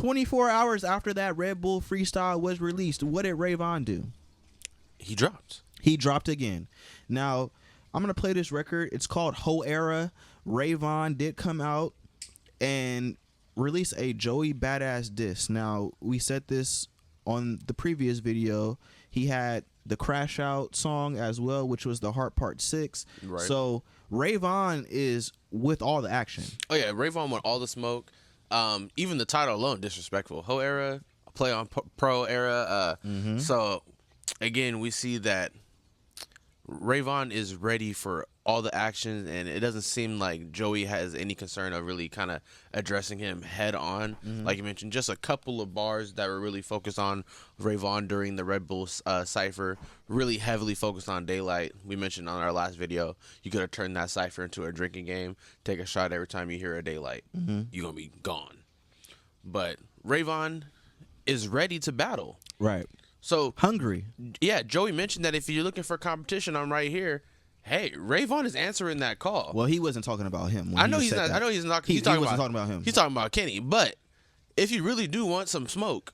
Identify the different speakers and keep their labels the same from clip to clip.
Speaker 1: 24 hours after that Red Bull freestyle was released, what did Vaughn do?
Speaker 2: He dropped.
Speaker 1: He dropped again. Now, I'm going to play this record. It's called Hoe Era. Vaughn did come out and release a Joey Badass diss. Now, we said this on the previous video. He had the Crash Out song as well, which was the Heart Part 6.
Speaker 2: Right.
Speaker 1: So Vaughn is with all the action.
Speaker 2: Oh yeah, Vaughn with all the smoke. Even the title alone disrespectful. Hoe Era, play on Pro Era. So again, we see that Vaughn is ready for all the action, and it doesn't seem like Joey has any concern of really kind of addressing him head on. Like you mentioned, just a couple of bars that were really focused on Vaughn during the Red Bull Cypher, really heavily focused on Daylight. We mentioned on our last video, you could have turned that Cypher into a drinking game, take a shot every time you hear a Daylight. You're going to be gone. But Vaughn is ready to battle.
Speaker 1: Right.
Speaker 2: So
Speaker 1: hungry.
Speaker 2: Yeah, Joey mentioned that if you're looking for competition, I'm right here. Hey, Vaughn is answering that call.
Speaker 1: Well, he wasn't talking about him.
Speaker 2: I know he's not. I know he's not.
Speaker 1: He wasn't talking about him.
Speaker 2: He's talking about Kenny. But if you really do want some smoke,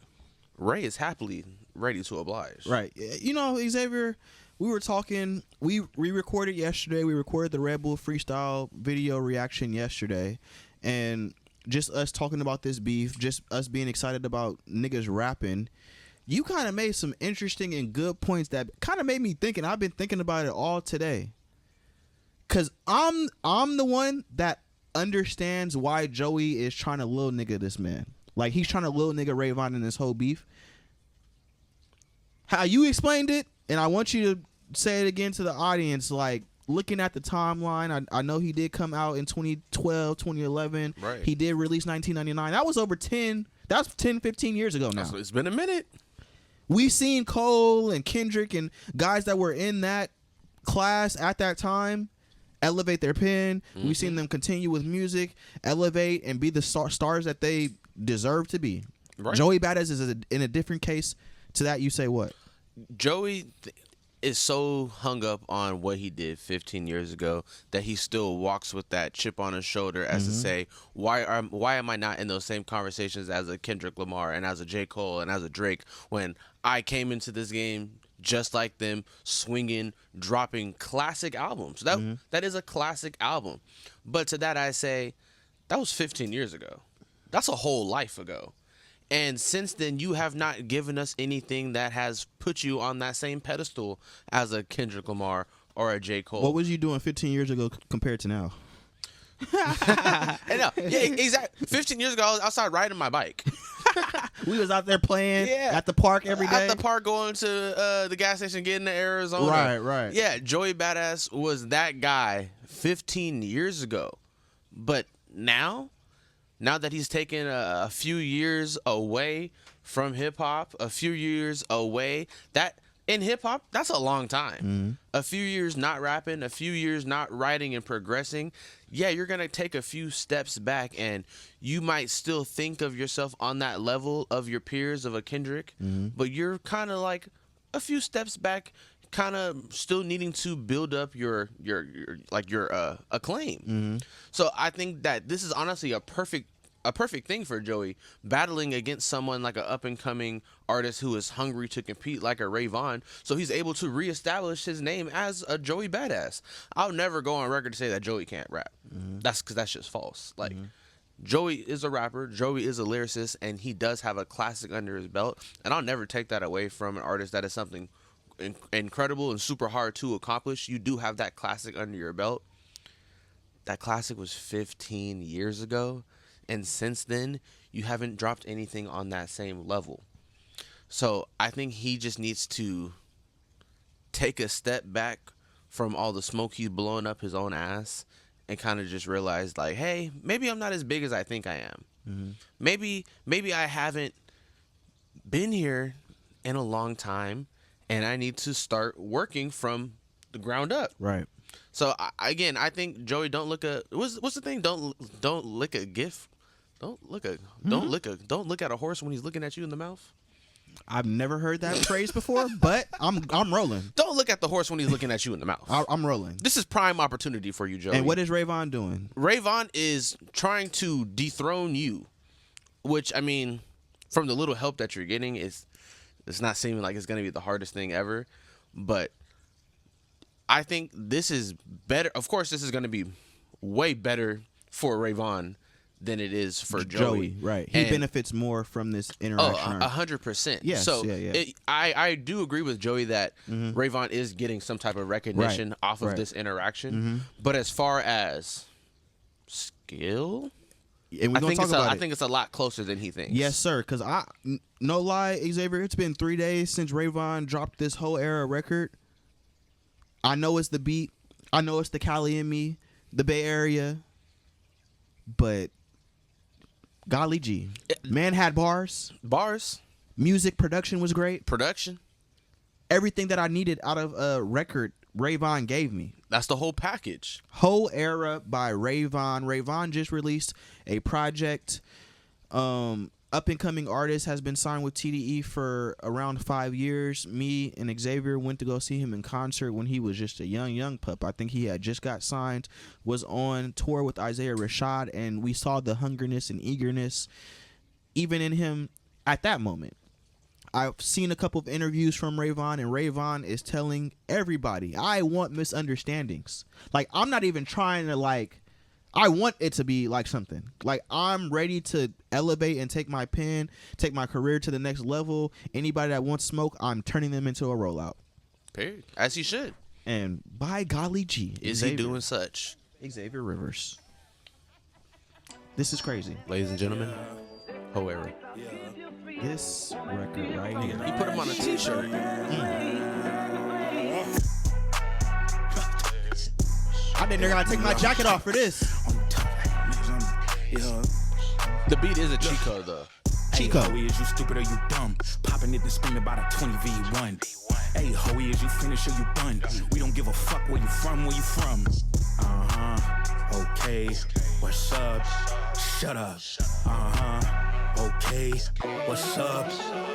Speaker 2: Ray is happily ready to oblige.
Speaker 1: Right. You know, Xavier, we were talking. We recorded yesterday. We recorded the Red Bull freestyle video reaction yesterday, and just us talking about this beef, just us being excited about niggas rapping. You kind of made some interesting and good points that kind of made me think, and I've been thinking about it all today. Cause I'm the one that understands why Joey is trying to little nigga this man. Like he's trying to little nigga Vaughn in this whole beef. How you explained it, and I want you to say it again to the audience. Like looking at the timeline, I know he did come out in 2012, 2011.
Speaker 2: Right.
Speaker 1: He did release 1999. That was over 10. That's 10, 15 years ago now.
Speaker 2: It's been a minute.
Speaker 1: We seen Cole and Kendrick and guys that were in that class at that time elevate their pen. We've seen them continue with music, elevate, and be the stars that they deserve to be.
Speaker 2: Right.
Speaker 1: Joey Bada is in a different case. To that, you say what?
Speaker 2: Joey is so hung up on what he did 15 years ago that he still walks with that chip on his shoulder as to say, why am I not in those same conversations as a Kendrick Lamar and as a J. Cole and as a Drake when I came into this game just like them, swinging, dropping classic albums. That is a classic album. But to that I say, that was 15 years ago. That's a whole life ago. And since then, you have not given us anything that has put you on that same pedestal as a Kendrick Lamar or a J. Cole.
Speaker 1: What was you doing 15 years ago compared to now?
Speaker 2: Yeah, exactly. 15 years ago, I was outside riding my bike.
Speaker 1: We was out there playing at the park every day.
Speaker 2: At the park, going to the gas station, getting to Arizona.
Speaker 1: Right.
Speaker 2: Yeah, Joey Badass was that guy 15 years ago. But now that he's taken a few years away from hip-hop, a few years away, that in hip-hop, that's a long time. A few years not rapping, a few years not writing and progressing. Yeah, you're going to take a few steps back, and you might still think of yourself on that level of your peers, of a Kendrick, but you're kind of like a few steps back, kind of still needing to build up your acclaim. So I think that this is honestly a perfect thing for Joey, battling against someone like an up-and-coming artist who is hungry to compete like a Vaughn, so he's able to reestablish his name as a Joey Badass. I'll never go on record to say that Joey can't rap. That's because that's just false. Like, Joey is a rapper, Joey is a lyricist, and he does have a classic under his belt, and I'll never take that away from an artist that is something incredible and super hard to accomplish. You do have that classic under your belt. That classic was 15 years ago. And since then, you haven't dropped anything on that same level. So I think he just needs to take a step back from all the smoke he's blowing up his own ass and kind of just realize, like, hey, maybe I'm not as big as I think I am. Maybe I haven't been here in a long time, and I need to start working from the ground up.
Speaker 1: Right.
Speaker 2: So again, I think Joey, don't look at what's the thing? Don't lick a gift. Don't look at a horse when he's looking at you in the mouth.
Speaker 1: I've never heard that phrase before, but I'm rolling.
Speaker 2: Don't look at the horse when he's looking at you in the mouth.
Speaker 1: I'm rolling.
Speaker 2: This is prime opportunity for you, Joey.
Speaker 1: And what is Vaughn doing?
Speaker 2: Vaughn is trying to dethrone you, which, I mean, from the little help that you're getting, it's not seeming like it's gonna be the hardest thing ever. But I think this is better. Of course, this is gonna be way better for Ray Vaughn than it is for Joey.
Speaker 1: Right. He benefits more from this interaction.
Speaker 2: 100%.
Speaker 1: Yes.
Speaker 2: So
Speaker 1: yeah.
Speaker 2: I do agree with Joey that Ray Vaughn is getting some type of recognition off of this interaction. But as far as skill,
Speaker 1: and
Speaker 2: I think it's a lot closer than he thinks.
Speaker 1: Yes, sir. Because no lie, Xavier, it's been 3 days since Ray Vaughn dropped this Hoe Era record. I know it's the beat. I know it's the Cali in me, the Bay Area. But golly gee, man had bars. Music production was great. Everything that I needed out of a record, Ray Vaughn gave me.
Speaker 2: That's the whole package.
Speaker 1: Hoe Era by Ray Vaughn. Ray Vaughn just released a project. Up and coming artist, has been signed with TDE for around 5 years. Me and Xavier went to go see him in concert when he was just a young pup. I think he had just got signed, was on tour with Isaiah Rashad, and we saw the hungerness and eagerness even in him at that moment. I've seen a couple of interviews from Ray Vaughn, and Ray Vaughn is telling everybody, I want misunderstandings. Like, I'm not even trying to, I want it to be like something. Like, I'm ready to elevate and take my pen, take my career to the next level. Anybody that wants smoke, I'm turning them into a rollout.
Speaker 2: Period. As he should.
Speaker 1: And by golly gee,
Speaker 2: is he doing such?
Speaker 1: Xavier Rivers. This is crazy.
Speaker 2: Ladies and gentlemen, Hoe Era.
Speaker 1: This record right here.
Speaker 2: He put him on a t-shirt.
Speaker 1: I think they're gonna take my jacket off for this.
Speaker 2: The beat is a cheat code, though.
Speaker 1: Cheat code.
Speaker 3: Is you stupid or you dumb? Popping it and screaming about a 20v1. Hey, Hoey, is you finished or you done? We don't give a fuck where you from, Okay, what's up? Shut up. Okay, what's up?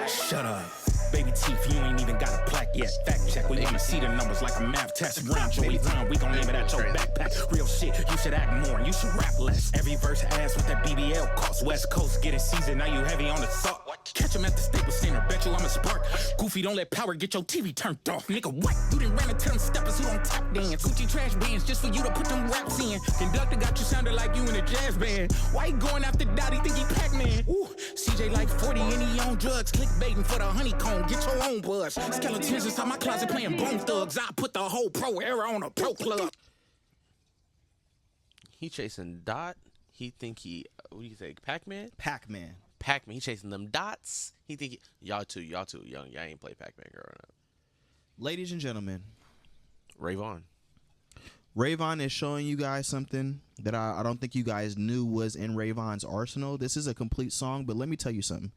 Speaker 3: Shut up. Baby teeth, you ain't even got a plaque yet. Fact check, we wanna see the numbers like a math test. Run, Joey Bada, we gon' name it at your backpack. Real shit, you should act more, you should rap less. Every verse ass with that BBL cost. West Coast getting seasoned, now you heavy on the salt. Catch him at the Staples Center, bet you I'm a spark. Goofy, don't let power get your TV turned off. Nigga, what? You done ran into them steppers who don't tap dance. Gucci trash bands just for you to put them raps in. Conductor got you sounding like you in a jazz band. Why you going after Dottie, think he Pac-Man? Ooh, CJ like 40 and he on drugs. Clickbaiting for the honeycomb, get your own buzz. Skeletons inside my closet playing Bone Thugs. I put the whole Pro Era on a pro club.
Speaker 2: He chasing Dot. He think he, what do you say, Pac-Man?
Speaker 1: Pac-Man.
Speaker 2: He chasing them dots. He think y'all too young. Y'all ain't play Pac-Man growing up.
Speaker 1: Ladies and gentlemen,
Speaker 2: Ray Vaughn.
Speaker 1: Ray Vaughn is showing you guys something that I don't think you guys knew was in Ray Vaughn's arsenal. This is a complete song, but let me tell you something.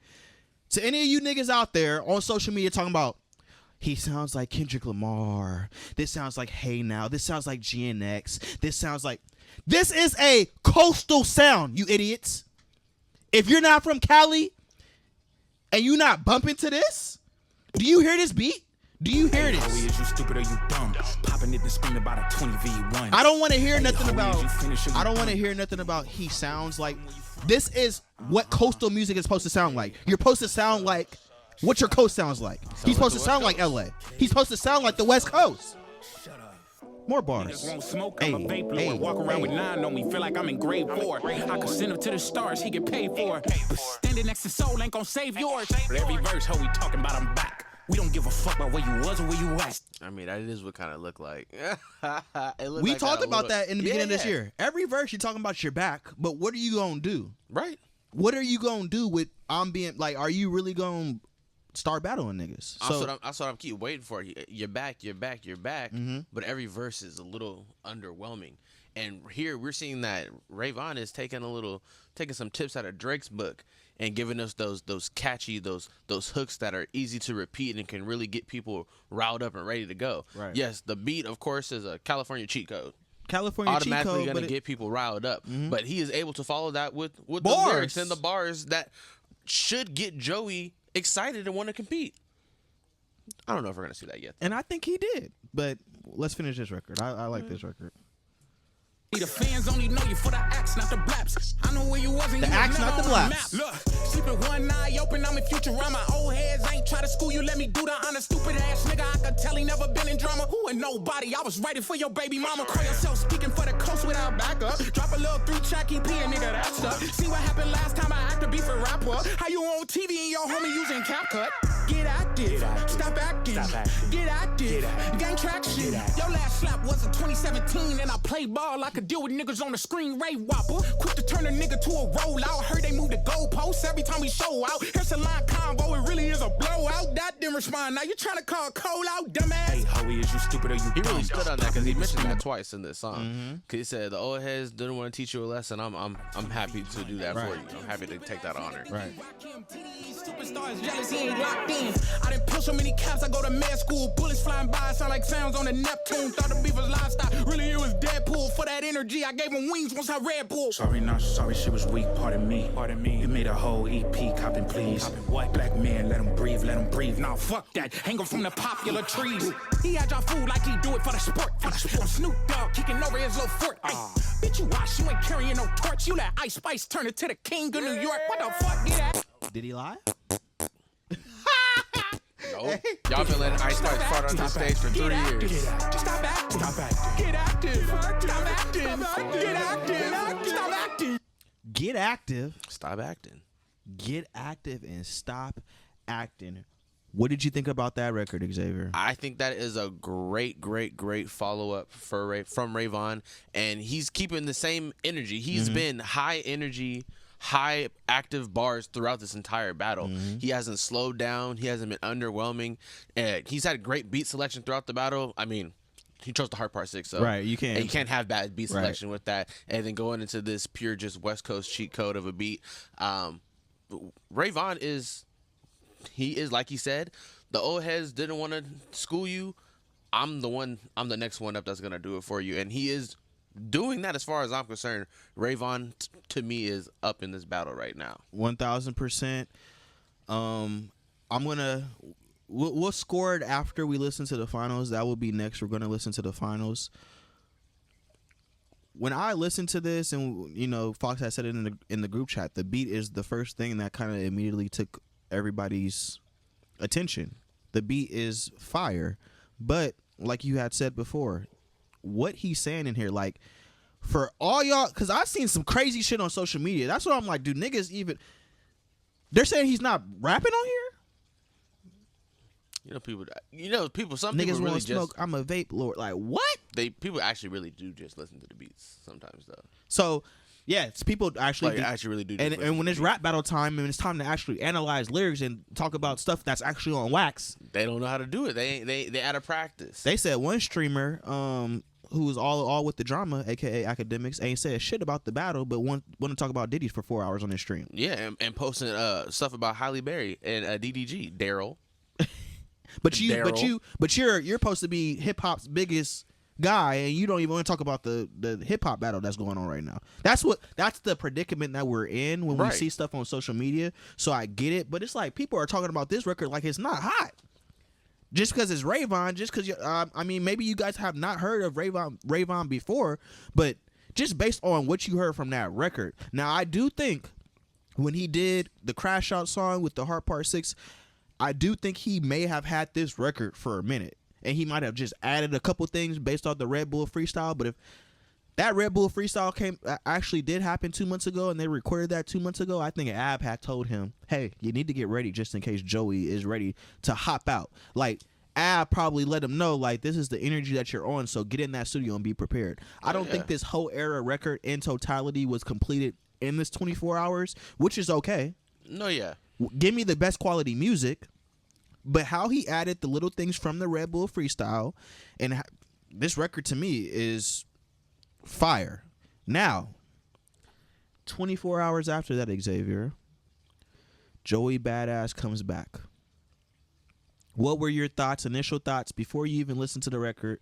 Speaker 1: To any of you niggas out there on social media talking about, he sounds like Kendrick Lamar. This sounds like Hey Now. This sounds like GNX. This is a coastal sound, you idiots. If you're not from Cali and you not bumping to this, do you hear this beat? Do you hear this?
Speaker 3: Is you stupid or you dumb? Popping it and screaming about a 20v1.
Speaker 1: I don't want to hear nothing about he sounds like. This is what coastal music is supposed to sound like. You're supposed to sound like what your coast sounds like. He's supposed to sound like LA. He's supposed to sound like the West Coast. More bars.
Speaker 3: Won't smoke, I'm a vape blower. Walk around with 9 on me, feel like I'm in grade 4. I could send him to the stars, he get paid for. But standing next to Soul ain't gon' save yours. But every verse, how we talking about I'm back. We don't give a fuck about where you was or where you at.
Speaker 2: I mean, that is what kind of look like.
Speaker 1: We talked about that in the beginning of this year. Every verse you're talking about your back, but what are you gonna do?
Speaker 2: Right.
Speaker 1: What are you gonna do with I'm being like? Are you really gonna start battling niggas?
Speaker 2: That's what I'm keep waiting for. You're back.
Speaker 1: Mm-hmm.
Speaker 2: But every verse is a little underwhelming. And here we're seeing that Ray Vaughn is taking some tips out of Drake's book and giving us those catchy, those hooks that are easy to repeat and can really get people riled up and ready to go.
Speaker 1: Right.
Speaker 2: Yes, the beat, of course, is a California cheat code.
Speaker 1: Automatically
Speaker 2: going to get people riled up.
Speaker 1: Mm-hmm.
Speaker 2: But he is able to follow that with the lyrics and the bars that should get Joey excited and want to compete. I don't know if we're going to see that yet.
Speaker 1: And I think he did. But let's finish this record. I like this record.
Speaker 3: The fans only know you for the acts, not the blaps. I know where you was and
Speaker 1: the
Speaker 3: you
Speaker 1: acts,
Speaker 3: not
Speaker 1: the
Speaker 3: the
Speaker 1: blaps.
Speaker 3: Look, sleeping one eye open, I'm in Futurama. Old heads ain't try to school you, let me do the honor. Stupid ass nigga, I could tell he never been in drama. Who ain't nobody, I was writing for your baby mama. Call yourself speaking for the coast without backup. Drop a little 3-track EP and nigga, that stuff. See what happened last time I acted beef a rapper. How you on TV and your homie using CapCut? Get active, stop acting. Get active, gain traction. Your last slap was in 2017 and I played ball. I could deal with niggas on the screen, Ray Whopper. Quick to turn a nigga to a rollout. Heard they move the goalposts every time we show out. Here's a line combo, it really is a blowout. That didn't respond. Now you trying to call Cole out, dumbass? Hey, Hoey, is you stupid or you
Speaker 2: He really stood on that because he mentioned that twice in this song. Cause he said the old heads didn't want to teach you a lesson. I'm happy to do that for you. I'm happy to take that honor.
Speaker 1: Right.
Speaker 3: Superstars jealous, he ain't locked in. I didn't pull so many caps, I go to med school. Bullets flying by, sound like sounds on the Neptune. Thought the beef was livestock, really it was Deadpool. For that energy, I gave him wings once I Red Bull.
Speaker 4: Sorry, not sorry, she was weak, pardon me. You made a whole EP, copping please.
Speaker 3: What? Black man, let him breathe. Nah, fuck that, hang him from the popular trees. He had y'all food like he do it for the sport. I'm Snoop Dogg, kicking over his little fort. Bitch, you watch, you ain't carrying no torch. You let Ice Spice turn it to the king of New York. What the fuck, get that?
Speaker 1: Did he lie?
Speaker 2: No. Y'all been letting Ice Spice fart on this stage for 3 years.
Speaker 3: Stop acting. Get active. Stop acting. Get active. Stop acting.
Speaker 1: Get active.
Speaker 2: Stop acting.
Speaker 1: Get active and stop acting. What did you think about that record, Xavier?
Speaker 2: I think that is a great follow-up from Ray Vaughn, and he's keeping the same energy. He's been high energy, high active bars throughout this entire battle. He hasn't slowed down. He hasn't been underwhelming. He's had great beat selection throughout the battle. I mean, he chose the hard part 6, so
Speaker 1: right, you can't
Speaker 2: have bad beat selection with that. And then going into this pure just West Coast cheat code of a beat, Ray Vaughn is like he said, the old heads didn't want to school you. I'm the next one up that's gonna do it for you, and he is doing that. As far as I'm concerned, Ray Vaughn to me is up in this battle right now.
Speaker 1: 1000%. We'll score it after we listen to the finals. That will be next. We're gonna listen to the finals. When I listened to this, and Fox had said it in the group chat, the beat is the first thing that kind of immediately took everybody's attention. The beat is fire, but like you had said before, what he's saying in here, like, for all y'all, because I've seen some crazy shit on social media. That's what I'm like, dude, niggas even, they're saying he's not rapping on here. Some niggas
Speaker 2: people really
Speaker 1: want smoke. I'm a vape lord. Like, what?
Speaker 2: People actually really do just listen to the beats sometimes, though.
Speaker 1: So yeah, it's people actually
Speaker 2: really do.
Speaker 1: And when it's rap battle time and it's time to actually analyze lyrics and talk about stuff that's actually on wax,
Speaker 2: they don't know how to do it. They out of practice.
Speaker 1: They said one streamer who was all with the drama, aka academics, ain't said shit about the battle, but want to talk about Diddy's for 4 hours on his stream.
Speaker 2: Yeah, and posting stuff about Halle Berry and DDG, Daryl.
Speaker 1: But you're supposed to be hip hop's biggest guy, and you don't even want to talk about the hip hop battle that's going on right now. That's the predicament that we're in when we see stuff on social media. So I get it, but it's like people are talking about this record like it's not hot. Just because it's Ray Vaughn, just because I mean, maybe you guys have not heard of Ray Vaughn before, but just based on what you heard from that record. Now, I do think when he did the Crash Out song with the Hard Part 6, I do think he may have had this record for a minute, and he might have just added a couple things based off the Red Bull freestyle. But if that Red Bull freestyle actually did happen 2 months ago, and they recorded that 2 months ago, I think Ab had told him, hey, you need to get ready just in case Joey is ready to hop out. Like, Ab probably let him know, like, this is the energy that you're on, so get in that studio and be prepared. I don't think this Hoe Era record in totality was completed in this 24 hours, which is okay.
Speaker 2: No, yeah.
Speaker 1: Give me the best quality music, but how he added the little things from the Red Bull freestyle, and this record to me is fire. Now, 24 hours after that, Xavier, Joey Badass comes back. What were your thoughts, initial thoughts, before you even listened to the record?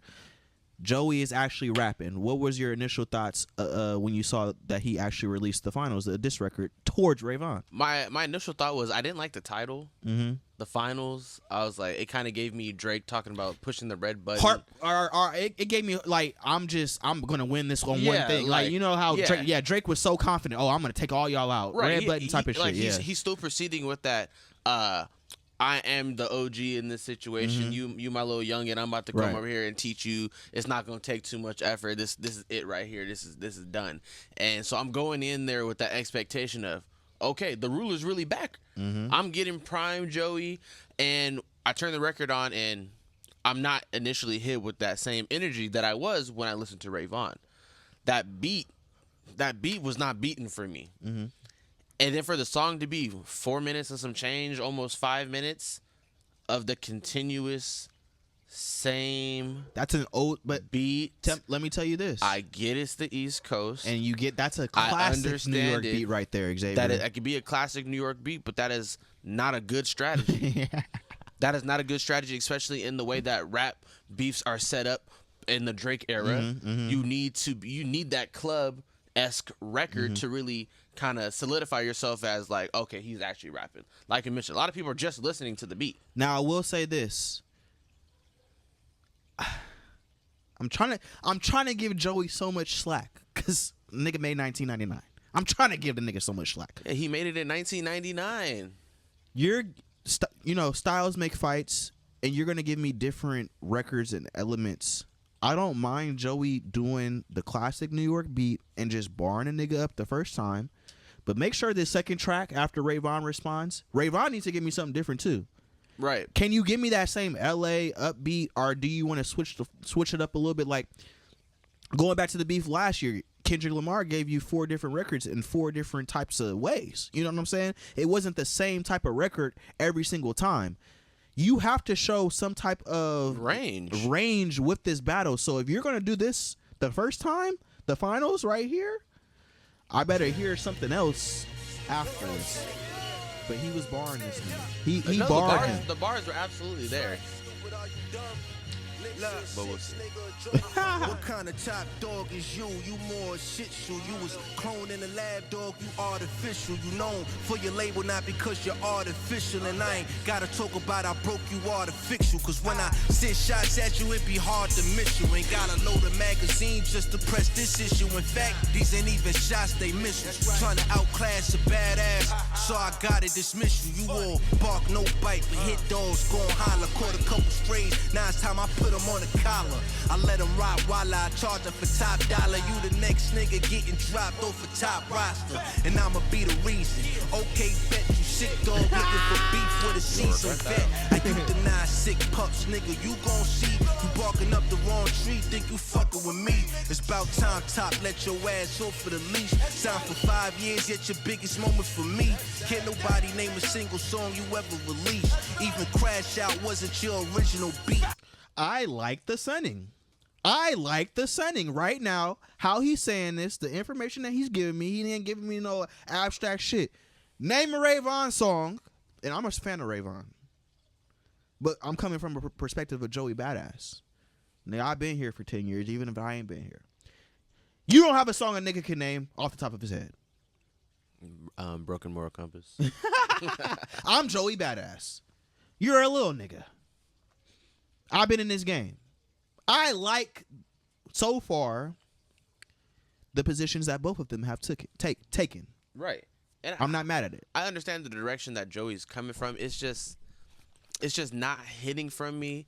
Speaker 1: Joey is actually rapping. What was your initial thoughts when you saw that he actually released the finals, this record, towards Ray Vaughn?
Speaker 2: My initial thought was I didn't like the title. the finals, I was like, it kind of gave me Drake talking about pushing the red button.
Speaker 1: It gave me like I'm gonna win this on one thing. Like you know how Drake was so confident. Oh, I'm gonna take all y'all out.
Speaker 2: Right.
Speaker 1: Red button type of
Speaker 2: like,
Speaker 1: shit.
Speaker 2: He's still proceeding with that. I am the OG in this situation. You my little youngin. I'm about to come over here and teach you. It's not gonna take too much effort. This is it right here. This is done. And so I'm going in there with that expectation of, okay, the ruler's really back. I'm getting prime Joey, and I turn the record on, and I'm not initially hit with that same energy that I was when I listened to Ray Vaughn. That beat was not beaten for me. And then for the song to be 4 minutes and some change, almost 5 minutes of the continuous same.
Speaker 1: That's an old
Speaker 2: beat.
Speaker 1: Let me tell you this.
Speaker 2: I get it's the East Coast,
Speaker 1: and that's a classic New York beat right there, Xavier.
Speaker 2: That could be a classic New York beat, but that is not a good strategy. That is not a good strategy, especially in the way that rap beefs are set up in the Drake era. You need that club-esque record to really kind of solidify yourself as like, okay, he's actually rapping. Like you mentioned, a lot of people are just listening to the beat.
Speaker 1: Now I will say this. I'm trying to give Joey so much slack because nigga made 1999. I'm trying to give the nigga so much slack.
Speaker 2: Yeah, he made it in 1999.
Speaker 1: Styles make fights, and you're gonna give me different records and elements. I don't mind Joey doing the classic New York beat and just barring a nigga up the first time, but make sure this second track after Ray Vaughn responds, Ray Vaughn needs to give me something different too.
Speaker 2: Right.
Speaker 1: Can you give me that same LA upbeat, or do you want to switch it up a little bit? Like going back to the beef last year, Kendrick Lamar gave you 4 different records in 4 different types of ways. You know what I'm saying? It wasn't the same type of record every single time. You have to show some type of range with this battle. So if you're going to do this the first time, the finals right here, I better hear something else after this. But he was barring this man. He barred him.
Speaker 2: The bars were absolutely there. But we'll see.
Speaker 5: What kind of top dog is you? You more shit shoe. You was cloned in the lab, dog. You artificial. You known for your label, not because you're artificial. And I ain't gotta talk about I broke you artificial. Cause when I send shots at you, it be hard to miss you. Ain't gotta load a magazine just to press this issue. In fact, these ain't even shots, they missiles. Trying to outclass a badass, so I gotta dismiss you. You all bark, no bite, but hit dogs, gon' holler. Caught a couple strays, now it's time I put them on the collar. I let them ride while I charge them for top dollar. You the next nigga getting dropped off a top roster, and I'ma be the reason. Okay, bet you sick dog looking for beef with a seasoned vet. I you deny sick pups, nigga. You gon' see you barking up the wrong tree. Think you fucking with me? It's about time, top. Let your ass off for the leash. Signed for 5 years, yet your biggest moment for me. Can't nobody name a single song you ever released. Even Crash Out wasn't your original beat.
Speaker 1: I like the sunning right now. How he's saying this, the information that he's giving me, he ain't giving me no abstract shit. Name a Ray Vaughn song, and I'm a fan of Ray Vaughn, but I'm coming from a perspective of Joey Badass. Now I've been here for 10 years, even if I ain't been here. You don't have a song a nigga can name off the top of his head.
Speaker 2: Broken Moral Compass.
Speaker 1: I'm Joey Badass. You're a little nigga. I've been in this game. I like, so far, the positions that both of them have taken.
Speaker 2: Right. And
Speaker 1: I'm not mad at it.
Speaker 2: I understand the direction that Joey's coming from. It's just not hitting for me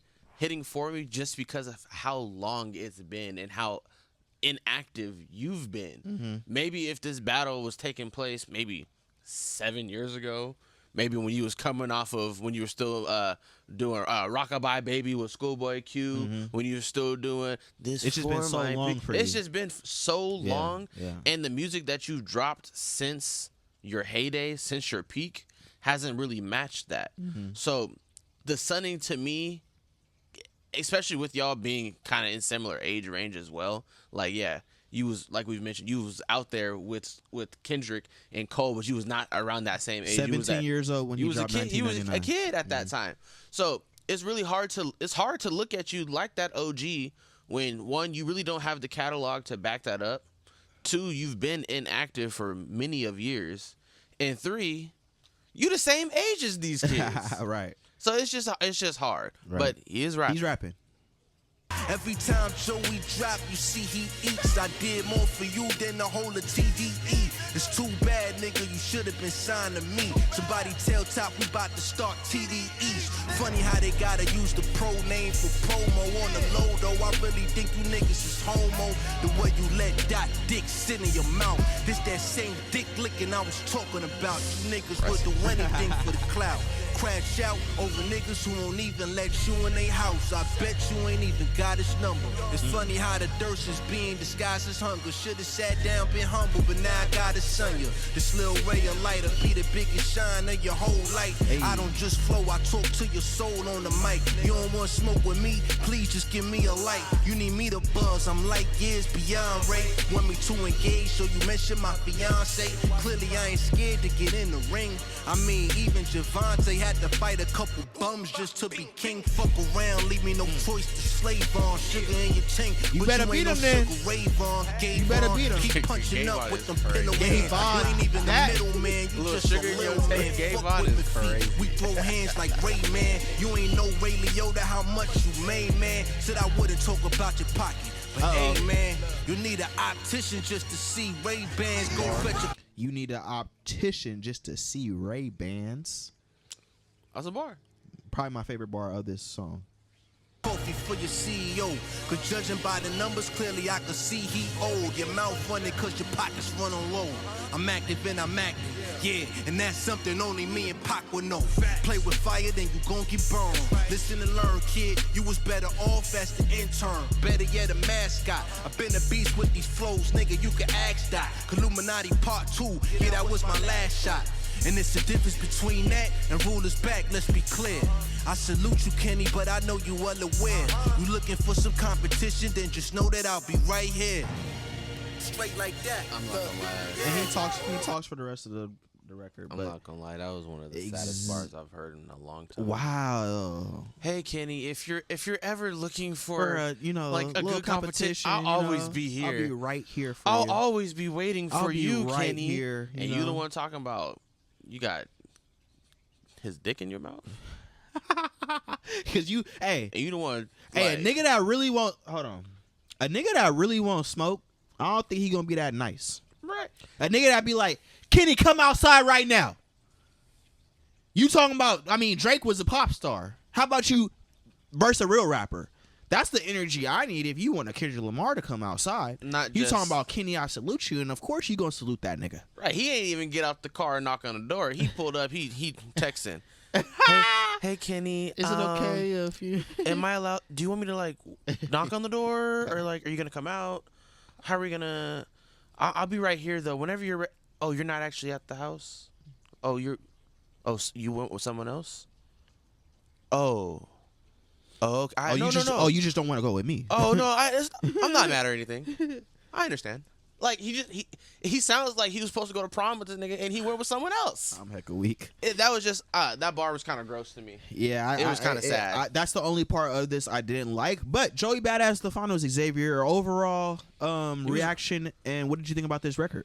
Speaker 2: just because of how long it's been and how inactive you've been. Maybe if this battle was taking place maybe 7 years ago, maybe when you was coming off of when you were still doing Rockabye Baby with Schoolboy Q, when you were still doing this.
Speaker 1: It's just been so long for you.
Speaker 2: It's just been so long, and the music that you've dropped since your heyday, since your peak, hasn't really matched that. So the sunning to me, especially with y'all being kind of in similar age range as well, like you was, like we've mentioned, you was out there with Kendrick and Cole, but you was not around that same age.
Speaker 1: 17 years old when he dropped 1999.
Speaker 2: He was a kid at that time. So it's really hard to look at you like that OG when, one, you really don't have the catalog to back that up. 2, you've been inactive for many of years. And 3, you the same age as these kids.
Speaker 1: Right.
Speaker 2: So it's just hard.
Speaker 1: Right.
Speaker 2: But he is rapping.
Speaker 1: He's rapping.
Speaker 5: Every time Joey drop, you see he eats. I did more for you than the whole of TDE. It's too bad, nigga, you should have been signed to me. Somebody tell Top we about to start TDEs. Funny how they gotta use the pro name for promo on the low, though. I really think you niggas is homo. The way you let that dick sit in your mouth. This that same dick licking I was talking about. You niggas would do anything for the clout. Crash out over niggas who won't even let you in their house. I bet you ain't even got his number. It's funny how the thirst is being disguised as hunger. Should've sat down, been humble, but now I gotta son you. This little ray of light will be the biggest shine of your whole life. Hey. I don't just flow, I talk to your soul on the mic. You don't want smoke with me? Please just give me a light. You need me to buzz, I'm light years beyond Ray. Want me to engage, so you mention my fiance. Clearly I ain't scared to get in the ring. I mean, even Javante had to fight a couple bums just to be king. Fuck around, leave me no choice to slave on. Sugar in your tank,
Speaker 1: you better beat him then. You better beat him.
Speaker 5: Keep punching up with them pillow hands. You ain't even the middle man, you just a little man. Fuck with the feet. We throw hands like Ray, man. You ain't no Ray Liotta, how much you made, man. Said I wouldn't talk about your pocket. But hey, man, you need an optician just to see Ray-Bans. Go fetch a...
Speaker 1: You need an optician just to see Ray-Bans.
Speaker 2: That's a bar.
Speaker 1: Probably my favorite bar of this song.
Speaker 5: Coffee for your CEO, cause judging by the numbers, clearly I can see he old. Your mouth funny cause your pockets run on low. I'm active and I'm active, yeah, and that's something only me and Pac would know. Play with fire, then you gon' get burned. Listen and learn, kid, you was better off as the intern. Better yet, a mascot. I've been a beast with these flows, nigga, you can ask that. Illuminati part 2, yeah, that was my last shot. And it's the difference between that and rulers back, let's be clear. I salute you, Kenny, but I know you well aware. You looking for some competition, then just know that I'll be right here. Straight like that.
Speaker 2: I'm not gonna lie.
Speaker 1: And he talks for the rest of the record.
Speaker 2: I'm
Speaker 1: But
Speaker 2: not gonna lie, that was one of the saddest bars I've heard in a long time.
Speaker 1: Wow.
Speaker 2: Hey Kenny, if you're ever looking for
Speaker 1: a,
Speaker 2: like a good competition, I'll always be here.
Speaker 1: I'll be right here for
Speaker 2: I'll
Speaker 1: you.
Speaker 2: always be waiting for you,
Speaker 1: right
Speaker 2: Kenny.
Speaker 1: Here,
Speaker 2: and you the one talking about you got his dick in your mouth.
Speaker 1: Cause you, hey,
Speaker 2: and you the one.
Speaker 1: Hey,
Speaker 2: like,
Speaker 1: a nigga that really won't. Hold on. A nigga that really won't smoke. I don't think he gonna be that nice.
Speaker 2: Right.
Speaker 1: A nigga that be like, Kenny, come outside right now. You talking about? I mean, Drake was a pop star. How about you versus a real rapper? That's the energy I need if you want a Kendrick Lamar to come outside.
Speaker 2: Not
Speaker 1: you
Speaker 2: just,
Speaker 1: talking about Kenny, I salute you, and of course you gonna salute that nigga.
Speaker 2: Right. He ain't even get out the car and knock on the door. He pulled up. He texting. Hey Kenny,
Speaker 1: is it okay if you?
Speaker 2: Am I allowed? Do you want me to like knock on the door or like are you gonna come out? How are we gonna? I'll be right here though. Whenever you're. Oh, you're not actually at the house. Oh, you're. Oh, so you went with someone else. Oh. Oh, okay. No.
Speaker 1: Oh, you just don't want to go with me.
Speaker 2: Oh no, I'm not mad or anything. I understand. Like he sounds like he was supposed to go to prom with this nigga and he went with someone else.
Speaker 1: I'm hecka weak.
Speaker 2: That was just that bar was kind of gross to me.
Speaker 1: Yeah,
Speaker 2: it was kind of sad.
Speaker 1: That's the only part of this I didn't like. But Joey Bada Stefano's Xavier overall reaction, and what did you think about this record?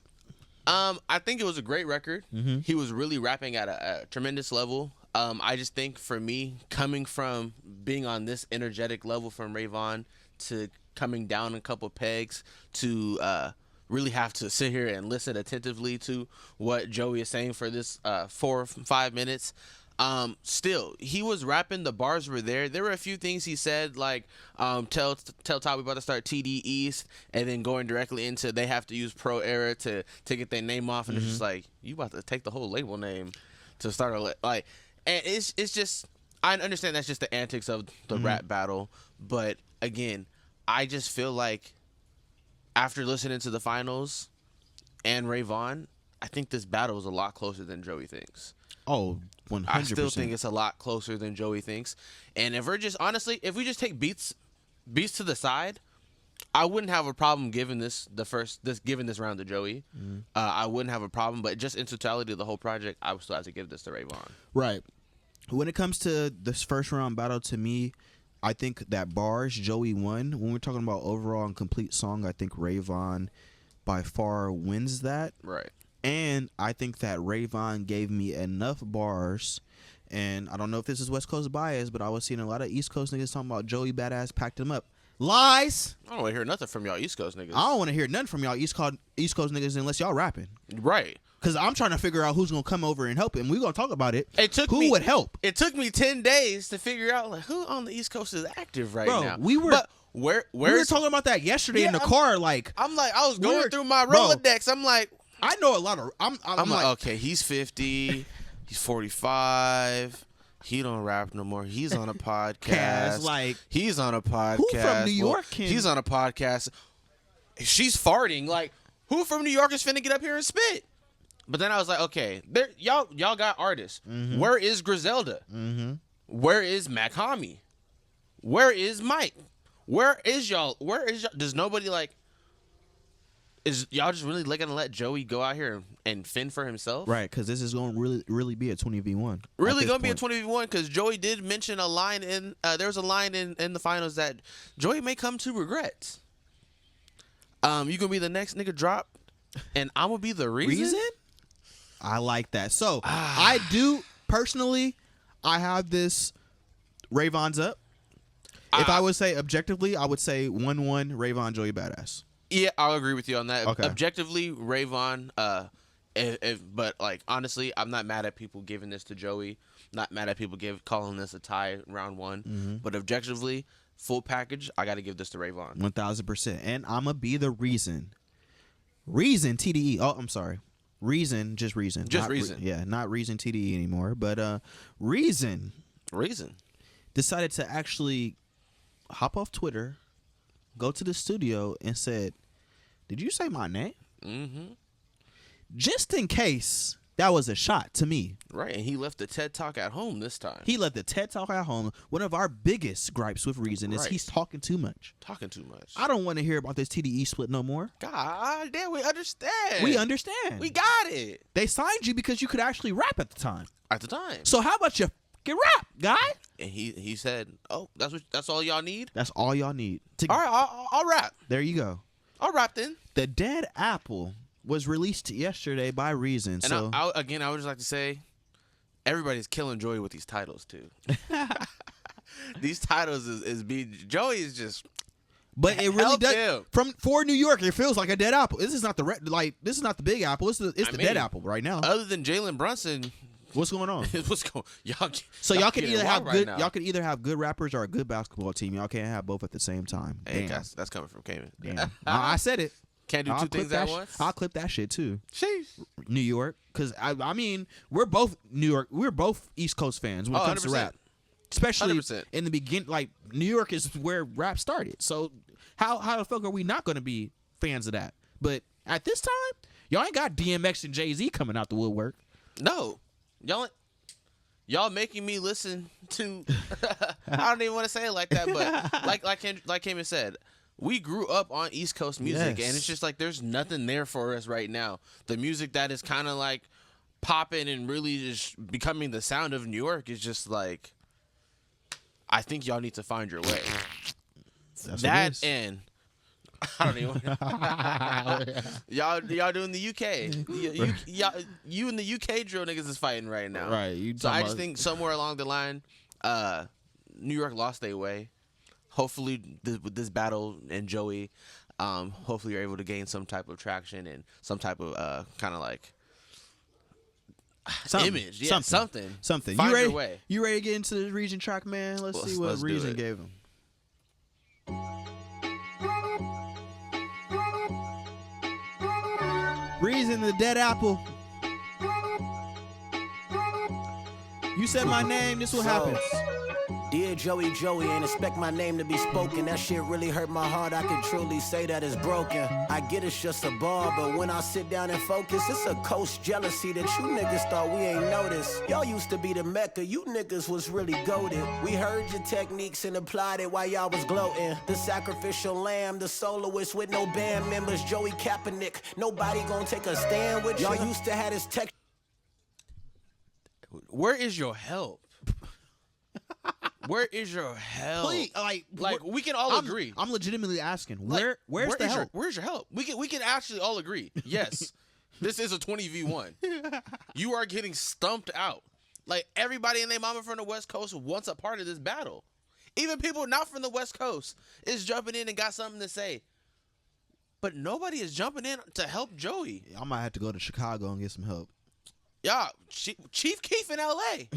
Speaker 2: I think it was a great record.
Speaker 1: Mm-hmm.
Speaker 2: He was really rapping at a tremendous level. I just think for me, coming from being on this energetic level from Ray Vaughn to coming down a couple pegs to really have to sit here and listen attentively to what Joey is saying for this 4 or 5 minutes. Still, he was rapping. The bars were there. There were a few things he said, like tell Todd we about to start TD East, and then going directly into they have to use Pro Era to get their name off, and it's just like you about to take the whole label name to start like, and it's just I understand that's just the antics of the rap battle, but again, I just feel like after listening to the finals and Ray Vaughn, I think this battle is a lot closer than Joey thinks.
Speaker 1: Oh, 100%.
Speaker 2: I still think it's a lot closer than Joey thinks. And if we're just honestly, if we just take beats to the side, I wouldn't have a problem giving this round to Joey. I wouldn't have a problem, but just in totality of the whole project, I would still have to give this to Ray Vaughn.
Speaker 1: Right. When it comes to this first round battle, to me, I think that bars Joey won. When we're talking about overall and complete song, I think Ray Vaughn by far wins that.
Speaker 2: Right.
Speaker 1: And I think that Vaughn gave me enough bars. And I don't know if this is West Coast bias, but I was seeing a lot of East Coast niggas talking about Joey Badass packed him up. Lies.
Speaker 2: I don't want to hear nothing from y'all East Coast niggas.
Speaker 1: I don't want to hear nothing from y'all East Coast niggas unless y'all rapping.
Speaker 2: Right.
Speaker 1: Because I'm trying to figure out who's going to come over and help him. We're going to talk about it.
Speaker 2: Who
Speaker 1: would help?
Speaker 2: It took me 10 days to figure out like who on the East Coast is active right now.
Speaker 1: We were talking about that yesterday in the car. Like
Speaker 2: I was going through my Rolodex. I'm like,
Speaker 1: I know a lot of. I'm like,
Speaker 2: okay, he's 50, he's 45. He don't rap no more. He's on a podcast.
Speaker 1: Like
Speaker 2: he's on a podcast.
Speaker 1: Who from New York?
Speaker 2: He's on a podcast. She's farting. Like who from New York is finna get up here and spit? But then I was like, okay, y'all got artists. Mm-hmm. Where is Griselda? Mm-hmm. Where is Mac Hami? Where is Mike? Where is y'all? Does nobody like? Is y'all just really gonna let Joey go out here and fend for himself?
Speaker 1: Right, because this is going to really be a 20v1.
Speaker 2: Really going to be a 20v1 because Joey did mention a line in. There was a line in the finals that Joey may come to regret. You gonna be the next nigga drop, and I'm gonna be the reason.
Speaker 1: I like that. So I do personally. I have this. Vaughn's up. If I would say objectively, I would say 1-1 Vaughn Joey Badass.
Speaker 2: Yeah, I'll agree with you on that.
Speaker 1: Okay.
Speaker 2: Objectively, Vaughn. But like honestly, I'm not mad at people giving this to Joey. Not mad at people calling this a tie round one. Mm-hmm. But objectively, full package, I got to give this to Vaughn.
Speaker 1: 1000%. And I'ma be the reason. Reason TDE. Oh, I'm sorry. Reason, just reason.
Speaker 2: Just reason.
Speaker 1: Not reason TDE anymore. But reason decided to actually hop off Twitter, go to the studio, and said, "Did you say my name?" Mm-hmm. Just in case that was a shot to me.
Speaker 2: Right, and he left the TED Talk at home this time.
Speaker 1: He left the TED Talk at home. One of our biggest gripes with Reason is he's talking too much. I don't want to hear about this TDE split no more.
Speaker 2: God damn, we understand.
Speaker 1: We understand.
Speaker 2: We got it.
Speaker 1: They signed you because you could actually rap at the time. So how about you fucking rap, guy?
Speaker 2: And he said, "Oh, that's all y'all need?
Speaker 1: That's all y'all need."
Speaker 2: All right, I'll rap.
Speaker 1: There you go.
Speaker 2: I'll rap then.
Speaker 1: The Dead Apple was released yesterday by Reason.
Speaker 2: And
Speaker 1: so
Speaker 2: I would just like to say, everybody's killing Joey with these titles too. These titles is being Joey is just.
Speaker 1: But it really does. For New York, it feels like a dead apple. This is not this is not the Big Apple. It's the dead apple right now.
Speaker 2: Other than Jalen Brunson.
Speaker 1: What's going on?
Speaker 2: Y'all
Speaker 1: can either have good. Y'all can either have good rappers or a good basketball team. Y'all can't have both at the same time.
Speaker 2: Hey, that's coming from Cayman.
Speaker 1: Damn. I said it.
Speaker 2: Can't do two things at once.
Speaker 1: I'll clip that shit too.
Speaker 2: Sheesh.
Speaker 1: New York, because I mean we're both New York. We're both East Coast fans when it comes 100%. To rap, especially 100%. In the beginning. Like New York is where rap started. So how the fuck are we not going to be fans of that? But at this time, y'all ain't got DMX and Jay-Z coming out the woodwork.
Speaker 2: No. Y'all making me listen to I don't even want to say it like that, but like Cayman said, we grew up on East Coast music, and it's just like there's nothing there for us right now. The music that is kind of like popping and really just becoming the sound of New York is just like, I think y'all need to find your way. That and I don't even. y'all doing the UK. You and the UK drill niggas is fighting right now.
Speaker 1: Right.
Speaker 2: So I just think somewhere along the line, New York lost their way. Hopefully, with this battle and Joey, hopefully you're able to gain some type of traction and some type of kind of like image. Yeah, something.
Speaker 1: Find your way. You ready to get into the Reason track, man? Let's see what Reason gave him. Reason, the Dead Apple. You said my name, this what happens.
Speaker 5: Dear Joey, ain't expect my name to be spoken. That shit really hurt my heart. I can truly say that it's broken. I get it's just a bar, but when I sit down and focus, it's a coast jealousy that you niggas thought we ain't noticed. Y'all used to be the Mecca, you niggas was really goated. We heard your techniques and applied it while y'all was gloating. The sacrificial lamb, the soloist with no band members, Joey Kaepernick. Nobody gonna take a stand with y'all. Used to have this tech.
Speaker 2: Where is your help? Where is your help?
Speaker 1: Please,
Speaker 2: like we can all agree.
Speaker 1: I'm legitimately asking. Where's the help?
Speaker 2: Where's your help? We can actually all agree. Yes. This is a 20v1. You are getting stumped out. Like, everybody and their mama from the West Coast wants a part of this battle. Even people not from the West Coast is jumping in and got something to say. But nobody is jumping in to help Joey.
Speaker 1: I might have to go to Chicago and get some help.
Speaker 2: Yeah, Chief Keef in L.A.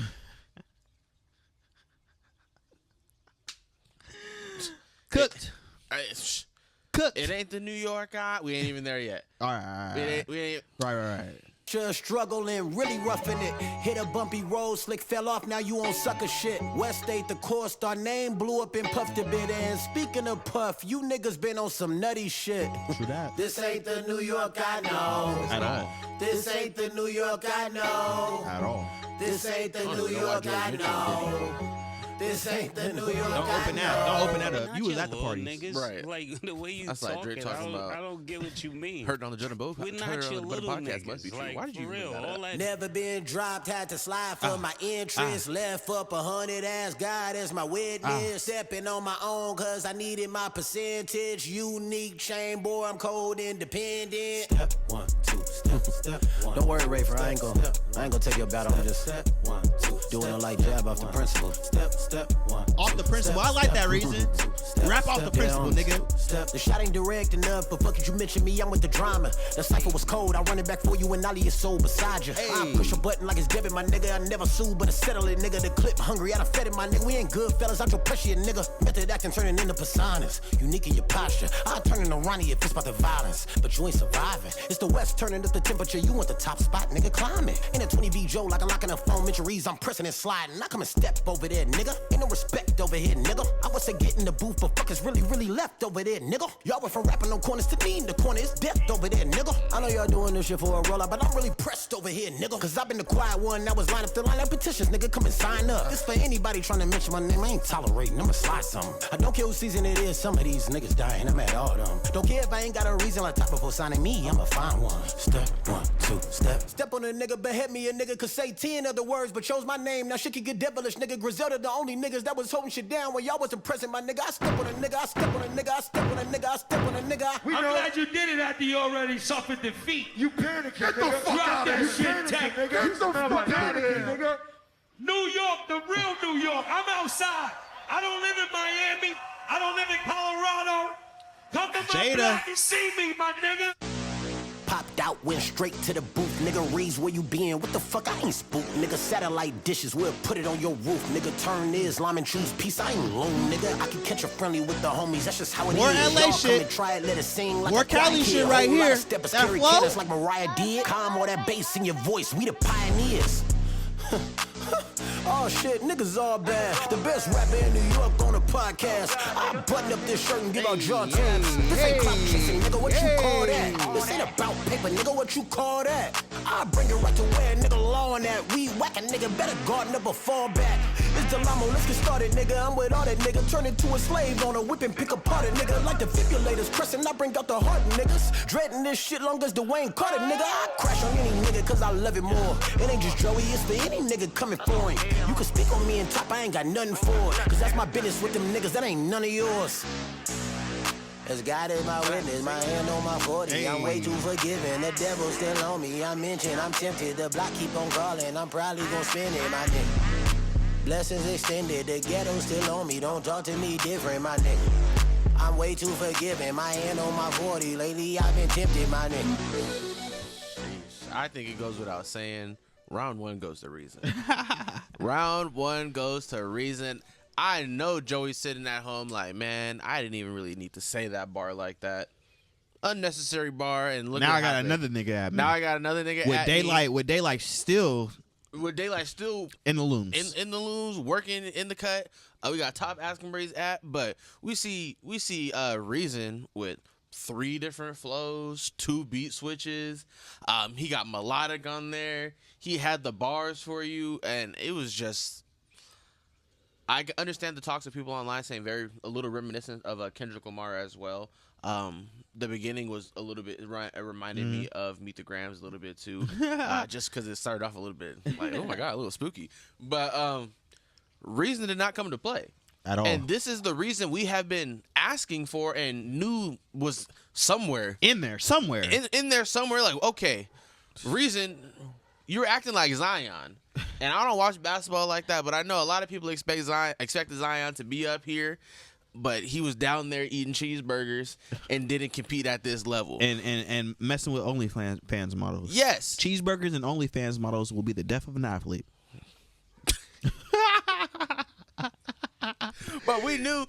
Speaker 1: Cooked. Cooked.
Speaker 2: It ain't the New York eye. We ain't even there yet.
Speaker 1: All right.
Speaker 2: We ain't.
Speaker 1: Right.
Speaker 5: Just struggling, really roughing it. Hit a bumpy road, slick fell off, now you on sucker shit. West State, the course, our name blew up and puffed a bit. And speaking of puff, you niggas been on some nutty shit.
Speaker 1: True that.
Speaker 5: This ain't the New York I know.
Speaker 1: At all.
Speaker 5: This ain't the New York I know.
Speaker 1: At all.
Speaker 5: This ain't the New York I know. This ain't the New York
Speaker 1: Don't
Speaker 5: I
Speaker 1: open
Speaker 5: know.
Speaker 1: that. Don't open that up.
Speaker 6: Not
Speaker 1: You was
Speaker 6: your
Speaker 1: at the
Speaker 6: little
Speaker 1: parties.
Speaker 6: niggas.
Speaker 2: Right.
Speaker 6: Like the way you
Speaker 2: That's like Drake talking about.
Speaker 6: I don't get what you mean.
Speaker 2: Hurting on the Jordan Boat.
Speaker 6: We're not your little niggas. Like,
Speaker 2: Why did you
Speaker 6: for real,
Speaker 2: bring that
Speaker 6: all
Speaker 2: up?
Speaker 6: that
Speaker 5: Never been dropped, had to slide for my interest. Left up 100, asked God as my witness. Stepping on my own cause I needed my percentage. Unique chain, boy, I'm cold independent. Step 1, 2, step 1. Don't worry, Rafer, I ain't gonna take your battle. I'm just step 1, 2, doing a light jab off the principle. Step 1.
Speaker 1: Off the principle. I like that reason. Rap off the principle, nigga.
Speaker 5: The shot ain't direct enough, but fuck it, you mention me, I'm with the drama. The cypher was cold, I run it back for you and Ollie is soul beside you. I push a button like it's debit, my nigga. I never sue, but I settle it, nigga. The clip hungry, I done fed it, my nigga. We ain't good, fellas. I drove pressure, you nigga. Method acting turning into personas. Unique in your posture. I'll turn into Ronnie if it's about the violence, but you ain't surviving. It's the West turning up the temperature. You want the top spot, nigga. Climb it. In a 20V Joe, like I'm locking a phone, injuries. I'm pressing and sliding. I come and step over there, nigga. Ain't no respect over here, nigga. I was to get in the booth, but fuckers really left over there, nigga. Y'all went from rapping no corners to me in the corner. It's death over there, nigga. I know y'all doing this shit for a rollout, but I'm really pressed over here, nigga. Cause I've been the quiet one that was lined up to line up petitions, nigga. Come and sign up. This for anybody trying to mention my name. I ain't tolerating. I'ma slide something. I don't care what season it is. Some of these niggas dying. I'm at all them. Don't care if I ain't got a reason like top before signing me. I'ma find one. Step 1, 2, step on a nigga, behead me. A nigga could say 10 other words, but chose my name. Now shit can get devilish, nigga. Griselda, the only niggas that was holding shit down when y'all wasn't present, my nigga. I step on a nigga. I step on a nigga. I step on a nigga. I step on a nigga.
Speaker 7: I'm glad you did it after you already suffered defeat.
Speaker 8: You panicking,
Speaker 7: Get the
Speaker 8: nigga.
Speaker 7: fuck out of here.
Speaker 8: Get the fuck out of here, nigga.
Speaker 7: New York, the real New York. I'm outside. I don't live in Miami. I don't live in Colorado. Come to my
Speaker 1: Jada.
Speaker 7: block and see me, my nigga.
Speaker 5: Popped out, went straight to the booth. Nigga, Reeves, where you been? What the fuck? I ain't spooked. Nigga, satellite dishes, we'll put it on your roof. Nigga, turn Islam and choose peace. I ain't lone, nigga. I can catch a friendly with the homies. That's just how it
Speaker 1: More
Speaker 5: is.
Speaker 1: LA
Speaker 5: Y'all
Speaker 1: shit.
Speaker 5: come and try it, let it sing like
Speaker 1: More
Speaker 5: a quiet
Speaker 1: Cali
Speaker 5: kid.
Speaker 1: shit
Speaker 5: Whole
Speaker 1: right
Speaker 5: lot of
Speaker 1: here.
Speaker 5: Steppers,
Speaker 1: That
Speaker 5: scary
Speaker 1: flow?
Speaker 5: killers like Mariah did. Calm all that bass in your voice. We the pioneers. Oh shit, niggas all bad. The best rapper in New York on a podcast. I button up this shirt and give out jaw taps. This ain't clout chasing, nigga. What you call that? This ain't about paper, nigga. What you call that? I bring it right to where nigga law on that. We whack a nigga, better garden up or fall back. It's Delamo, let's get started, nigga. I'm with all that nigga. Turn into a slave on a whip and pick apart a nigga. Like defibrillators, pressing, I bring out the heart, niggas. Dreading this shit long as Dwayne Carter, nigga. I crash on any nigga cause I love it more. It ain't just Joey, it's for any nigga coming for him. You can speak on me and top, I ain't got nothing for it. Cause that's my business with them niggas, that ain't none of yours. As God is my witness, my hand on my 40. I'm way too forgiving, the devil still on me. I mentioned, I'm tempted, the block keep on calling. I'm probably gon' spend it, my nigga. Blessings extended, the ghetto still on me. Don't talk to me different, my nigga. I'm way too forgiving, my hand on my 40. Lately I've been tempted, my nigga.
Speaker 2: I think it goes without saying. Round 1 goes to Reason. Round 1 goes to Reason. I know Joey's sitting at home like, man, I didn't even really need to say that bar like that. Unnecessary bar. And look
Speaker 1: Now
Speaker 2: what
Speaker 1: I got
Speaker 2: happened.
Speaker 1: another nigga at me.
Speaker 2: Now I got another nigga
Speaker 1: with
Speaker 2: at
Speaker 1: daylight.
Speaker 2: me.
Speaker 1: With daylight still
Speaker 2: With daylight still
Speaker 1: in the looms.
Speaker 2: in the looms, working in the cut. We got top asking Brady's at, but we see Reason with 3 different flows, 2 beat switches. He got melodic on there. He had the bars for you, and it was just. I understand the talks of people online saying a little reminiscent of Kendrick Lamar as well. The beginning was a little bit, it reminded me of Meet the Grams a little bit too, just because it started off a little bit like, oh my God, a little spooky. But Reason did not come to play.
Speaker 1: At all.
Speaker 2: And this is the reason we have been asking for and knew was somewhere.
Speaker 1: In there, somewhere.
Speaker 2: In there somewhere, like, okay, Reason, you were acting like Zion. And I don't watch basketball like that, but I know a lot of people expect Zion to be up here, but he was down there eating cheeseburgers and didn't compete at this level.
Speaker 1: And messing with OnlyFans models.
Speaker 2: Yes.
Speaker 1: Cheeseburgers and OnlyFans models will be the death of an athlete.
Speaker 2: But we knew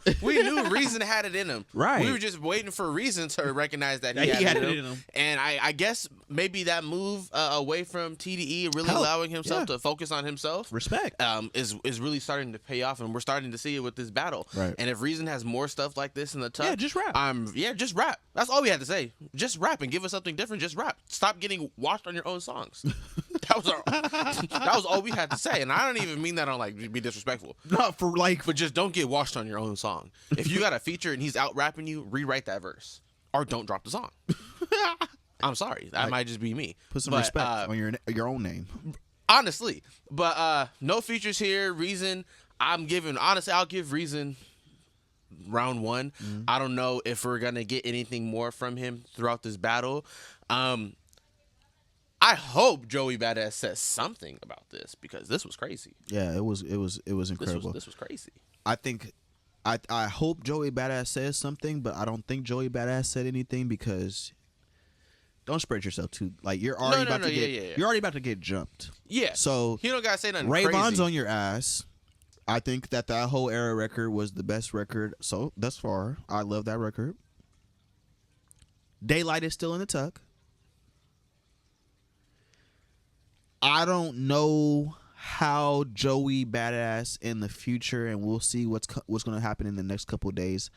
Speaker 2: Reason had it in him.
Speaker 1: Right.
Speaker 2: We were just waiting for Reason to recognize that he had it in him. And I guess maybe that move away from TDE, really allowing himself to focus on himself,
Speaker 1: respect,
Speaker 2: is really starting to pay off, and we're starting to see it with this battle.
Speaker 1: Right.
Speaker 2: And if Reason has more stuff like this in the tuck,
Speaker 1: just rap.
Speaker 2: Just rap. That's all we had to say. Just rap and give us something different. Just rap. Stop getting washed on your own songs. That was all we had to say, and I don't even mean that on like be disrespectful.
Speaker 1: Not for like,
Speaker 2: but just don't get washed on your own song. If you got a feature and he's out rapping you, rewrite that verse or don't drop the song. I'm sorry, that might just be me.
Speaker 1: Put some respect on your own name.
Speaker 2: Honestly, but no features here. Reason, I'll give Reason round 1. I don't know if we're gonna get anything more from him throughout this battle. I hope Joey Bada says something about this because this was crazy.
Speaker 1: Yeah, it was incredible.
Speaker 2: This was crazy.
Speaker 1: I think I hope Joey Bada says something, but I don't think Joey Bada said anything because don't spread yourself too. Like you're already you're already about to get jumped.
Speaker 2: Yeah.
Speaker 1: So
Speaker 2: you don't gotta say nothing.
Speaker 1: Vaughn's on your ass. I think that Hoe Era record was the best record so thus far. I love that record. Daylight is still in the tuck. I don't know how Joey Badass in the future, and we'll see what's going to happen in the next couple of days.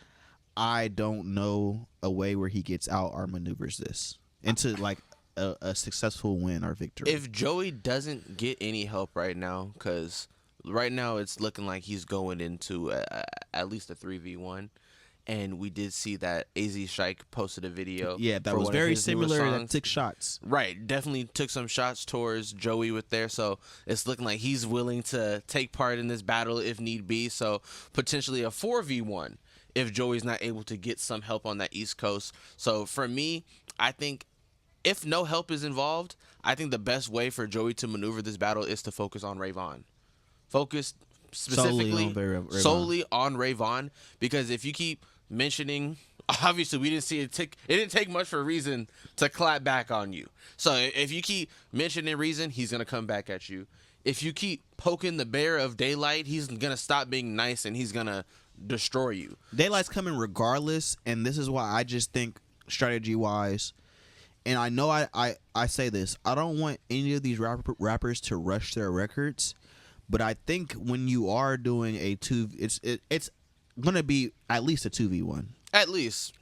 Speaker 1: I don't know a way where he gets out or maneuvers this into like a successful win or victory.
Speaker 2: If Joey doesn't get any help right now, because right now it's looking like he's going into at least a 3v1. And we did see that AZ Strike posted a video.
Speaker 1: Yeah, that was very similar. That took shots.
Speaker 2: Right, definitely took some shots towards Joey with there. So it's looking like he's willing to take part in this battle if need be. So potentially a 4v1 if Joey's not able to get some help on that East Coast. So for me, I think if no help is involved, I think the best way for Joey to maneuver this battle is to focus on Vaughn. Focus specifically solely on Vaughn, because if you keep mentioning, obviously we didn't see it didn't take much for Reason to clap back on you. So if you keep mentioning Reason, he's gonna come back at you. If you keep poking the bear of Daylight, he's gonna stop being nice and he's gonna destroy you.
Speaker 1: Daylight's coming regardless, and this is why I just think strategy wise, and I know I say this, I don't want any of these rappers to rush their records. But I think when you are doing a it's gonna be at least a 2v1.
Speaker 2: At least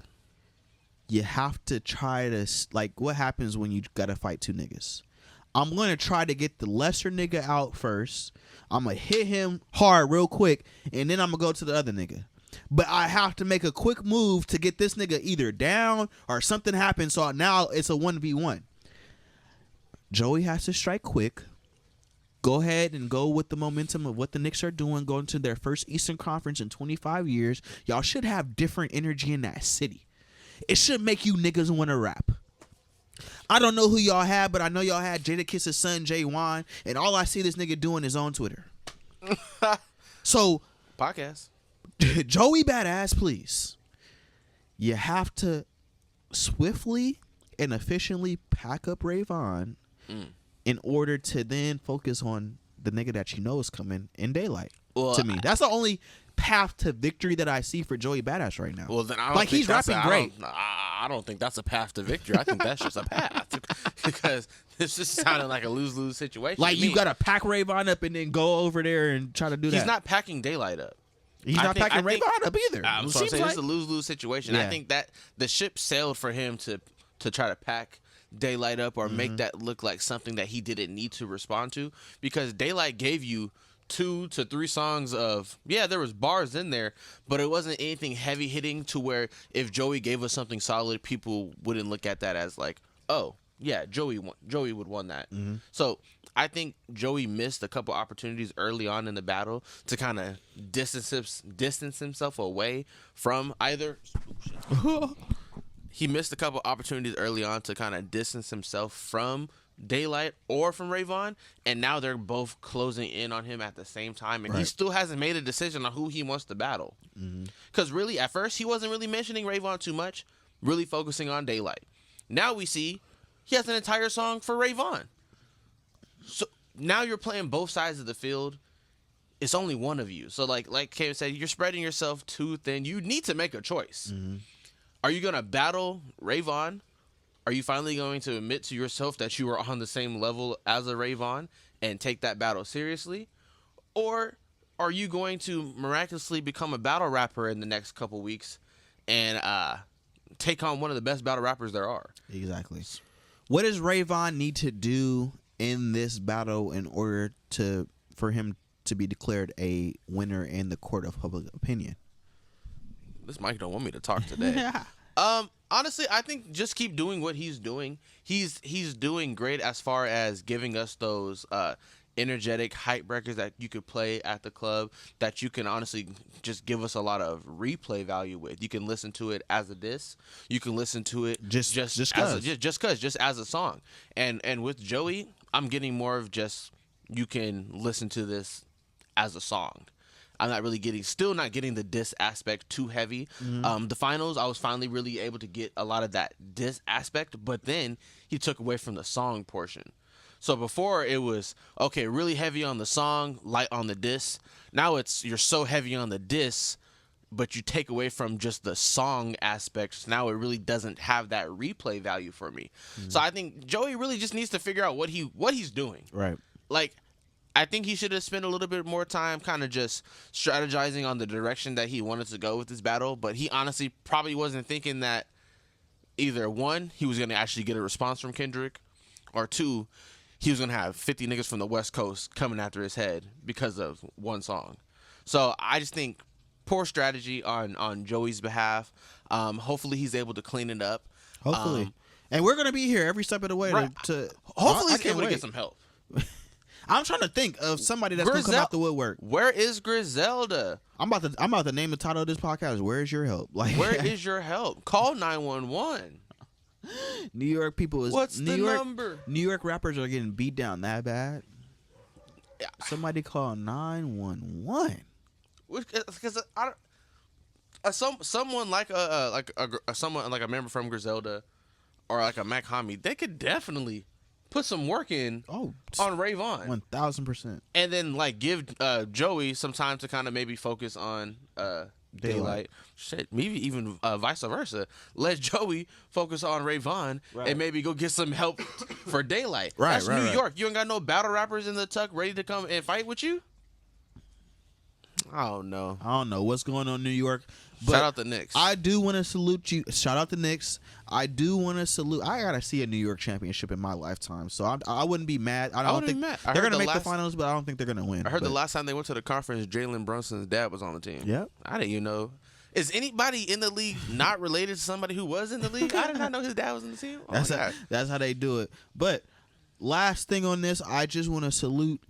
Speaker 1: you have to try to like. What happens when you gotta fight two niggas? I'm gonna try to get the lesser nigga out first. I'm gonna hit him hard real quick, and then I'm gonna go to the other nigga. But I have to make a quick move to get this nigga either down or something happens. So now it's a 1v1. Joey has to strike quick. Go ahead and go with the momentum of what the Knicks are doing, going to their first Eastern Conference in 25 years. Y'all should have different energy in that city. It should make you niggas want to rap. I don't know who y'all had, but I know y'all had Jadakiss's son, Jay Vaughn, and all I see this nigga doing is on Twitter. So,
Speaker 2: podcast.
Speaker 1: Joey Badass, please. You have to swiftly and efficiently pack up Vaughn in order to then focus on the nigga that you know is coming in Daylight.
Speaker 2: Well,
Speaker 1: to me, that's the only path to victory that I see for Joey Badass right now.
Speaker 2: Well, then I don't
Speaker 1: like
Speaker 2: think
Speaker 1: he's rapping great.
Speaker 2: I don't think that's a path to victory. I think that's just a path because this just sounded like a lose-lose situation.
Speaker 1: Like you got to pack Vaughn up and then go over there and try to do that.
Speaker 2: He's not packing Daylight up.
Speaker 1: He's not packing Vaughn up either.
Speaker 2: I'm saying it's a lose-lose situation. Yeah. I think that the ship sailed for him to try to pack Daylight up or make that look like something that he didn't need to respond to, because Daylight gave you 2 to 3 songs of, there was bars in there, but it wasn't anything heavy hitting to where if Joey gave us something solid, people wouldn't look at that as like, oh yeah, Joey would won that. So I think Joey missed a couple opportunities early on in the battle to kind of distance himself away from either. He missed a couple opportunities early on to kind of distance himself from Daylight or from Ray Vaughn, and now they're both closing in on him at the same time, and he still hasn't made a decision on who he wants to battle. Because really, at first, he wasn't really mentioning Ray Vaughn too much, really focusing on Daylight. Now we see he has an entire song for Ray Vaughn. So now you're playing both sides of the field. It's only one of you. So like Kevin said, you're spreading yourself too thin. You need to make a choice. Are you going to battle Ray Vaughn? Are you finally going to admit to yourself that you are on the same level as a Ray Vaughn and take that battle seriously? Or are you going to miraculously become a battle rapper in the next couple weeks and take on one of the best battle rappers there are?
Speaker 1: Exactly. What does Ray Vaughn need to do in this battle in order for him to be declared a winner in the court of public opinion?
Speaker 2: This mic don't want me to talk today. Honestly, I think just keep doing what he's doing. He's doing great as far as giving us those energetic hype records that you could play at the club that you can honestly just give us a lot of replay value with. You can listen to it as a diss. You can listen to it just as a song. And with Joey, I'm getting more of just you can listen to this as a song. I'm still not getting the diss aspect too heavy. The finals, I was finally really able to get a lot of that diss aspect, but then he took away from the song portion. So before it was, okay, really heavy on the song, light on the diss. Now you're so heavy on the diss, but you take away from just the song aspects. Now it really doesn't have that replay value for me. So I think Joey really just needs to figure out what he's doing.
Speaker 1: Right.
Speaker 2: Like, I think he should have spent a little bit more time kind of just strategizing on the direction that he wanted to go with this battle. But he honestly probably wasn't thinking that either, one, he was going to actually get a response from Kendrick, or two, he was going to have 50 niggas from the West Coast coming after his head because of one song. So I just think poor strategy on Joey's behalf. Hopefully he's able to clean it up.
Speaker 1: Hopefully. And we're going to be here every step of the way.
Speaker 2: Right. Hopefully he's able to get some help.
Speaker 1: I'm trying to think of somebody that's going to come out the woodwork.
Speaker 2: Where is Griselda?
Speaker 1: I'm about to name the title of this podcast. Where is your help? Like,
Speaker 2: where is your help? Call 911.
Speaker 1: New York people is
Speaker 2: what's the number?
Speaker 1: New York rappers are getting beat down that bad.
Speaker 2: Yeah.
Speaker 1: Somebody call 911.
Speaker 2: Because someone like someone like a member from Griselda or like a Mac Hami, they could definitely put some work in on Ray Vaughn.
Speaker 1: 1000%.
Speaker 2: And then like give Joey some time to kind of maybe focus on Daylight. Shit, maybe even vice versa. Let Joey focus on Ray Vaughn and maybe go get some help for Daylight. That's New York. You ain't got no battle rappers in the tuck ready to come and fight with you? I don't know
Speaker 1: what's going on in New York. But
Speaker 2: shout out the Knicks.
Speaker 1: I do want to salute you. Shout out the Knicks. I do want to salute. I gotta see a New York championship in my lifetime, so I wouldn't be mad. I don't think they're gonna make the finals, but I don't think they're gonna win.
Speaker 2: I heard the last time they went to the conference, Jalen Brunson's dad was on the team.
Speaker 1: Yep.
Speaker 2: I didn't even know. Is anybody in the league not related to somebody who was in the league? I did not know his dad was in the team. Oh,
Speaker 1: that's how they do it. But last thing on this, I just want to salute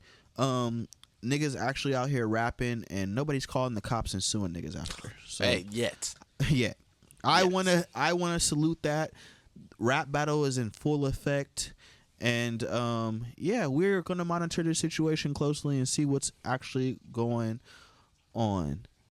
Speaker 1: niggas actually out here rapping, and nobody's calling the cops and suing niggas after. So,
Speaker 2: yet.
Speaker 1: Yeah. I wanna salute that. Rap battle is in full effect. And we're gonna monitor the situation closely and see what's actually going on.